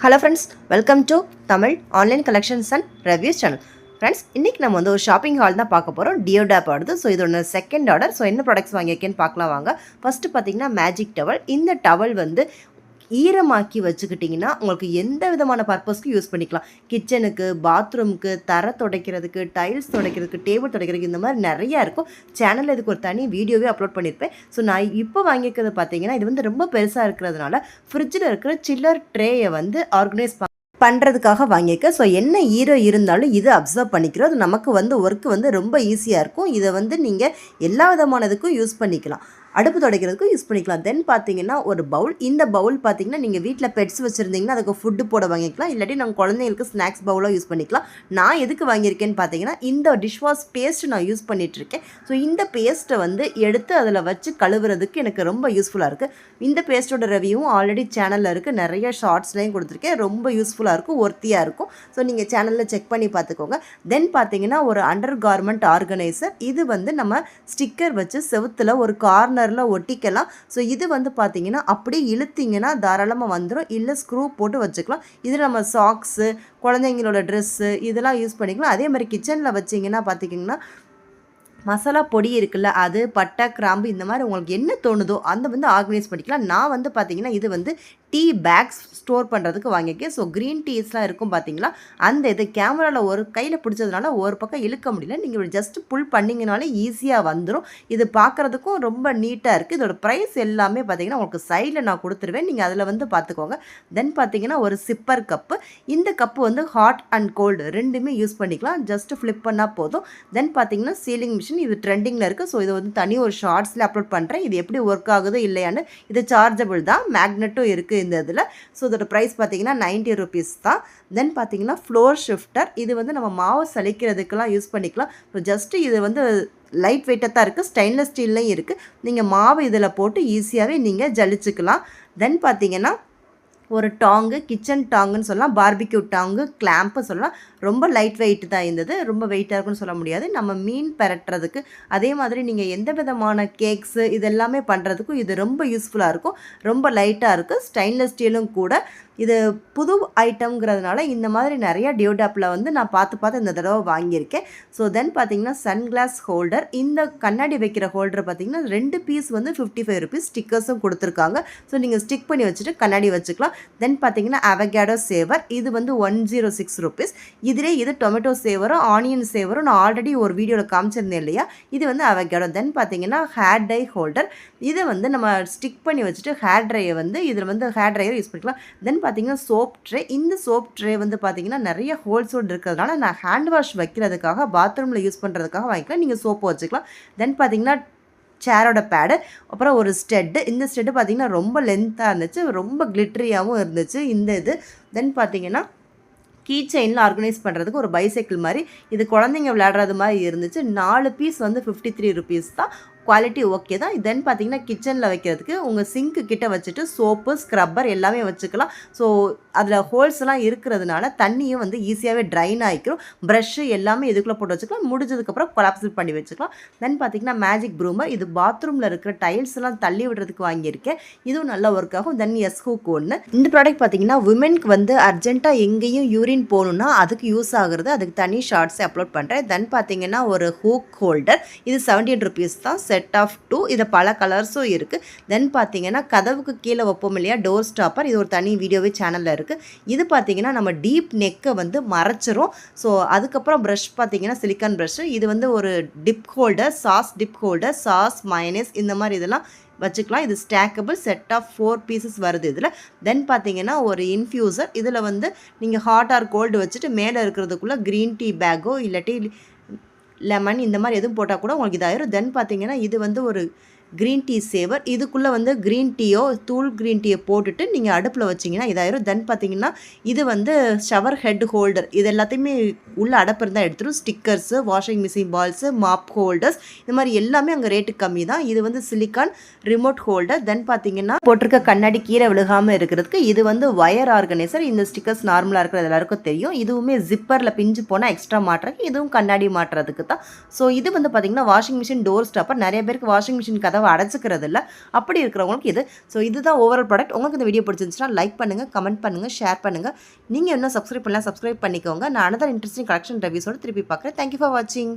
Hello friends, welcome to Tamil online collections and reviews channel. Friends, இன்றைக்கி நம்ம வந்து ஒரு ஷாப்பிங் ஹால் தான் பார்க்க போகிறோம். டியோடாப் ஆடுது. ஸோ இது ஒன்று செகண்ட் ஆர்டர். ஸோ என்ன ப்ராடக்ட்ஸ் வாங்கியிருக்கேன்னு பார்க்கலாம் வாங்க. ஃபஸ்ட்டு பார்த்தீங்கன்னா மேஜிக் டவல். இந்த டவல் வந்து ஈரமாக்கி வச்சுக்கிட்டிங்கன்னா உங்களுக்கு எந்த விதமான பர்பஸ்க்கு யூஸ் பண்ணிக்கலாம். கிச்சனுக்கு, பாத்ரூமுக்கு, தரை துடைக்கிறதுக்கு, டைல்ஸ் துடைக்கிறதுக்கு, டேபிள் துடைக்கிறதுக்கு, இந்த மாதிரி நிறையா இருக்கும். சேனலில் இதுக்கு ஒரு தனி வீடியோவே அப்லோட் பண்ணியிருப்பேன். ஸோ நான் இப்போ வாங்கியிருக்கிறது பார்த்தீங்கன்னா இது வந்து ரொம்ப பெருசாக இருக்கிறதுனால ஃப்ரிட்ஜில் இருக்கிற சில்லர் ட்ரேயை வந்து ஆர்கனைஸ் பண்ணுறதுக்காக வாங்கியிருக்கேன். ஸோ என்ன ஈரம் இருந்தாலும் இது அப்சர்வ் பண்ணிக்கிறோம். அது நமக்கு வந்து ஒர்க்கு வந்து ரொம்ப ஈஸியாக இருக்கும். இதை வந்து நீங்கள் எல்லா விதமானதுக்கும் யூஸ் பண்ணிக்கலாம். அடுப்பு துடைக்கிறதுக்கும் யூஸ் பண்ணிக்கலாம். தென் பார்த்தீங்கன்னா ஒரு பவுல். இந்த பவுல் பார்த்தீங்கன்னா நீங்கள் வீட்டில் பெட்ஸ் வச்சுருந்தீங்கன்னா அதுக்கு ஃபுட்டு போட வாங்கிக்கலாம். இல்லாட்டி நாங்கள் குழந்தைங்களுக்கு ஸ்நாக்ஸ் பவுலாக யூஸ் பண்ணிக்கலாம். நான் எதுக்கு வாங்கியிருக்கேன்னு பார்த்தீங்கன்னா இந்த டிஷ்வாஷ் பேஸ்ட் நான் யூஸ் பண்ணிகிட்ருக்கேன். ஸோ இந்த பேஸ்ட்டை வந்து எடுத்து அதில் வச்சு கழுவுறதுக்கு எனக்கு ரொம்ப யூஸ்ஃபுல்லாக இருக்குது. இந்த பேஸ்ட்டோட ரிவ்யூவும் ஆல்ரெடி சேனலில் இருக்குது. நிறைய ஷார்ட்ஸ்லையும் கொடுத்துருக்கேன். ரொம்ப யூஸ்ஃபுல்லாக இருக்கும், ஒர்த்தியாக இருக்கும். ஸோ நீங்கள் சேனலில் செக் பண்ணி பார்த்துக்கோங்க. தென் பார்த்தீங்கன்னா ஒரு அண்டர் கார்மெண்ட் ஆர்கனைசர். இது வந்து நம்ம ஸ்டிக்கர் வச்சு செவுத்தில் ஒரு கார்னர் ஒட்டிக்கலாம். ஸோ இது வந்து பார்த்தீங்கன்னா அப்படியே இழுத்தீங்கன்னா தாராளமாக வந்துடும். இல்லை ஸ்க்ரூ போட்டு வச்சுக்கலாம். இதில் நம்ம சாக்ஸு, குழந்தைங்களோட ட்ரெஸ்ஸு இதெல்லாம் யூஸ் பண்ணிக்கலாம். அதே மாதிரி கிச்சனில் வச்சிங்கன்னா பார்த்திங்கன்னா மசாலா பொடி இருக்குல்ல, அது பட்டை, கிராம்பு, இந்த மாதிரி உங்களுக்கு என்ன தோணுதோ அந்த வந்து ஆர்கனைஸ் பண்ணிக்கலாம். நான் வந்து பார்த்திங்கன்னா இது வந்து டீ பேக்ஸ் ஸ்டோர் பண்ணுறதுக்கு வாங்கியிருக்கேன். ஸோ க்ரீன் டீஸ்லாம் இருக்கும் பார்த்தீங்களா, அந்த இது கேமராவில் ஒரு கையில் பிடிச்சதுனால ஒரு பக்கம் இழுக்க முடியல. நீங்கள் ஜஸ்ட் புல் பண்ணிங்கனாலே ஈஸியாக வந்துடும். இது பார்க்குறதுக்கும் ரொம்ப நீட்டாக இருக்குது. இதோட ப்ரைஸ் எல்லாமே பார்த்திங்கன்னா உங்களுக்கு சைடில் நான் கொடுத்துருவேன். நீங்கள் அதில் வந்து பார்த்துக்கோங்க. தென் பார்த்திங்கன்னா ஒரு சிப்பர் கப்பு. இந்த கப்பு வந்து ஹாட் அண்ட் கோல்டு ரெண்டுமே யூஸ் பண்ணிக்கலாம். ஜஸ்ட்டு ஃப்ளிப் பண்ணால் போதும். தென் பார்த்திங்கன்னா சீலிங் மிஷின். இது ட்ரெண்டிங்கில் இருக்குது. ஸோ இது வந்து தனி ஒரு ஷார்ட்ஸில் அப்லோட் பண்ணுறேன். இது எப்படி ஒர்க் ஆகுது இல்லையான்னு. இது சார்ஜபிள் தான், மேக்னெட்டும் இருக்குது இந்த இதில். ஸோ இதோட ப்ரைஸ் பார்த்தீங்கன்னா 90 ருபீஸ் தான். தென் பார்த்தீங்கன்னா ஃப்ளோர் ஷிஃப்டர். இது வந்து நம்ம மாவு சலிக்கிறதுக்கெல்லாம் யூஸ் பண்ணிக்கலாம். ஸோ ஜஸ்ட்டு இது வந்து லைட் வெயிட்டாக தான் இருக்குது. ஸ்டெயின்லெஸ் ஸ்டீல்லையும் இருக்குது. நீங்கள் மாவு இதில் போட்டு ஈஸியாகவே நீங்கள் ஜலிச்சுக்கலாம். தென் பார்த்தீங்கன்னா ஒரு டாங்கு, கிச்சன் டாங்குன்னு சொல்லலாம், பார்பிக்யூ டாங்கு, கிளாம்ப்பு சொல்லலாம். ரொம்ப லைட் வெயிட் தான் இருந்தது. ரொம்ப வெயிட்டாக இருக்குன்னு சொல்ல முடியாது. நம்ம மீன் பரட்டுறதுக்கு, அதே மாதிரி நீங்கள் எந்த விதமான கேக்ஸு இதெல்லாமே பண்ணுறதுக்கும் இது ரொம்ப யூஸ்ஃபுல்லாக இருக்கும். ரொம்ப லைட்டாக இருக்குது. ஸ்டெயின்லெஸ் ஸ்டீலும் கூட. இது புது ஐட்டம்ங்கிறதுனால இந்த மாதிரி நிறையா டியோடாப்பில் வந்து நான் பார்த்து இந்த தடவை வாங்கியிருக்கேன். ஸோ தென் பார்த்தீங்கன்னா சன்கிளாஸ் ஹோல்டர். இந்த கண்ணாடி வைக்கிற ஹோல்டர் பார்த்தீங்கன்னா 2 பீஸ் வந்து 55 ருபீஸ். ஸ்டிக்கர்ஸும் கொடுத்துருக்காங்க. ஸோ நீங்கள் ஸ்டிக் பண்ணி வச்சுட்டு கண்ணாடி வச்சுக்கலாம். தென் பார்த்தீங்கன்னா அவகேடோ சேவர். இது வந்து 106 ருபீஸ். இதிலே இது டொமேட்டோ சேவரும் ஆனியன் சேவரும் நான் ஆல்ரெடி ஒரு வீடியோவில் காமிச்சிருந்தேன் இல்லையா, இது வந்து அவகேடோ. தென் பார்த்தீங்கன்னா ஹேர் டை ஹோல்டர். இதை வந்து நம்ம ஸ்டிக் பண்ணி வச்சுட்டு ஹேர் ட்ரையை வந்து இதில் வந்து ஹேர் ட்ரையர் யூஸ் பண்ணிக்கலாம். தென் பார்த்தீங்கன்னா சோப் ட்ரே. இந்த சோப் ட்ரே வந்து பார்த்தீங்கன்னா நிறைய ஹோல்ஸோடு இருக்கிறதுனால நான் ஹேண்ட் வாஷ் வைக்கிறதுக்காக, பாத்ரூமில் யூஸ் பண்ணுறதுக்காக வாங்கிக்கலாம். நீங்கள் சோப்பு வச்சுக்கலாம். தென் பார்த்தீங்கன்னா சேரோட பேடு, அப்புறம் ஒரு ஸ்டெட்டு. இந்த ஸ்டெட்டு பார்த்திங்கன்னா ரொம்ப லென்த்தாக இருந்துச்சு, ரொம்ப கிளிட்ரியாகவும் இருந்துச்சு இந்த இது. தென் பார்த்திங்கன்னா கீ செயினில் ஆர்கனைஸ் பண்ணுறதுக்கு ஒரு பைசைக்கிள் மாதிரி, இது குழந்தைங்க விளையாடுறது மாதிரி இருந்துச்சு. 4 பீஸ் வந்து 53 ருபீஸ் தான். குவாலிட்டி ஓகே தான். தென் பார்த்தீங்கன்னா கிச்சனில் வைக்கிறதுக்கு உங்கள் சிங்க்கு கிட்ட வச்சுட்டு சோப்பு, ஸ்க்ரப்பர் எல்லாமே வச்சுக்கலாம். ஸோ அதில் ஹோல்ஸ்லாம் இருக்கிறதுனால தண்ணியும் வந்து ஈஸியாகவே ட்ரைன் ஆகிக்கிறோம். ப்ரஷ்ஷு எல்லாமே இதுக்குள்ளே போட்டு வச்சுக்கலாம். முடிஞ்சதுக்கப்புறம் கொலாப்ஸ் பண்ணி வச்சுக்கலாம். தென் பார்த்தீங்கன்னா மேஜிக் ப்ரூமர். இது பாத்ரூமில் இருக்கிற டைல்ஸ் எல்லாம் தள்ளி விடுறதுக்கு வாங்கியிருக்கேன். இதுவும் நல்லா ஒர்க் ஆகும். தென் எஸ்ஹூக் ஒன்று. இந்த ப்ராடக்ட் பார்த்தீங்கன்னா விமென்க்கு வந்து அர்ஜென்ட்டாக எங்கேயும் யூரின் போகணுன்னா அதுக்கு யூஸ் ஆகுறது. அதுக்கு தனி ஷார்ட்ஸை அப்லோட் பண்ணுறேன். தென் பார்த்தீங்கன்னா ஒரு ஹூக் ஹோல்டர். இது 17 ருபீஸ் தான். Set of 2. இது பல கலர்ஸும் இருக்குது. தென் பார்த்தீங்கன்னா கதவுக்கு கீழே வைப்போம் இல்லையா, டோர் ஸ்டாப்பர். இது ஒரு தனி வீடியோவே சேனலில் இருக்குது. இது பார்த்தீங்கன்னா நம்ம டீப் நெக்கை வந்து மறைச்சிரும். ஸோ அதுக்கப்புறம் ப்ரஷ் பார்த்தீங்கன்னா சிலிக்கான் ப்ரஷ்ஷு. இது வந்து ஒரு dip holder, sauce dip holder, sauce, mayonnaise இந்த மாதிரி இதெல்லாம் வச்சுக்கலாம். இது ஸ்டாக்கபிள். செட் ஆஃப் 4 பீசஸ் வருது இதில். தென் பார்த்தீங்கன்னா ஒரு இன்ஃப்யூசர். இதில் வந்து நீங்கள் ஹாட் ஆர் கோல்டு வச்சுட்டு மேலே இருக்கிறதுக்குள்ளே க்ரீன் டீ பேக்கோ இல்லாட்டி லெமன் இந்த மாதிரி எதுவும் போட்டால் கூட உங்களுக்கு இதாயிரும். தென் பார்த்தீங்கன்னா இது வந்து ஒரு க்ரீன் டீ சேவர். இதுக்குள்ளே வந்து க்ரீன் டீயோ தூள் க்ரீன் டீயை போட்டுட்டு நீங்கள் அடுப்பில் வச்சிங்கன்னா இதாயிரும். தென் பார்த்தீங்கன்னா இது வந்து ஷவர் ஹெட் ஹோல்டர். இது எல்லாத்தையுமே உள்ள அடப்பு இருந்தால் எடுத்துரும். Stickers, washing machine balls, mop holders, இந்த மாதிரி எல்லாமே அங்கே ரேட்டு கம்மி தான். இது வந்து சிலிக்கான் ரிமோட் ஹோல்டர். தென் பார்த்தீங்கன்னா போட்டிருக்க கண்ணாடி கீழே விழுகாமல் இருக்கிறதுக்கு இது வந்து வயர் ஆர்கனைசர். இந்த ஸ்டிக்கர்ஸ் நார்மலாக இருக்கிறது எல்லாருக்கும் தெரியும். இதுவுமே ஜிப்பரில் பிஞ்சு போனால் எக்ஸ்ட்ரா மாட்டுறதுக்கு, இதுவும் கண்ணாடி மாட்டுறதுக்கு தான். ஸோ இது வந்து பார்த்தீங்கன்னா வாஷிங் மிஷின் டோர் ஸ்டாப்பர். நிறைய பேருக்கு வாஷிங் மிஷின் கதை கதவை அடைச்சிக்கிறது இல்லை. அப்படி இருக்கிறவங்களுக்கு இது. ஸோ இதுதான் ஓவரால் ப்ராடக்ட். உங்களுக்கு இந்த வீடியோ பிடிச்சிருந்துச்சுன்னா லைக் பண்ணுங்கள், கமெண்ட் பண்ணுங்கள், ஷேர் பண்ணுங்கள். நீங்கள் இன்னும் சப்ஸ்கிரைப் பண்ணலாம், சப்ஸ்கிரைப் பண்ணிக்கோங்க. நான் அனதர் இன்ட்ரெஸ்டிங் கலெக்ஷன் ரிவ்யூஸோடு திருப்பி பார்க்குறேன். தேங்க்யூ ஃபார் வாட்சிங்.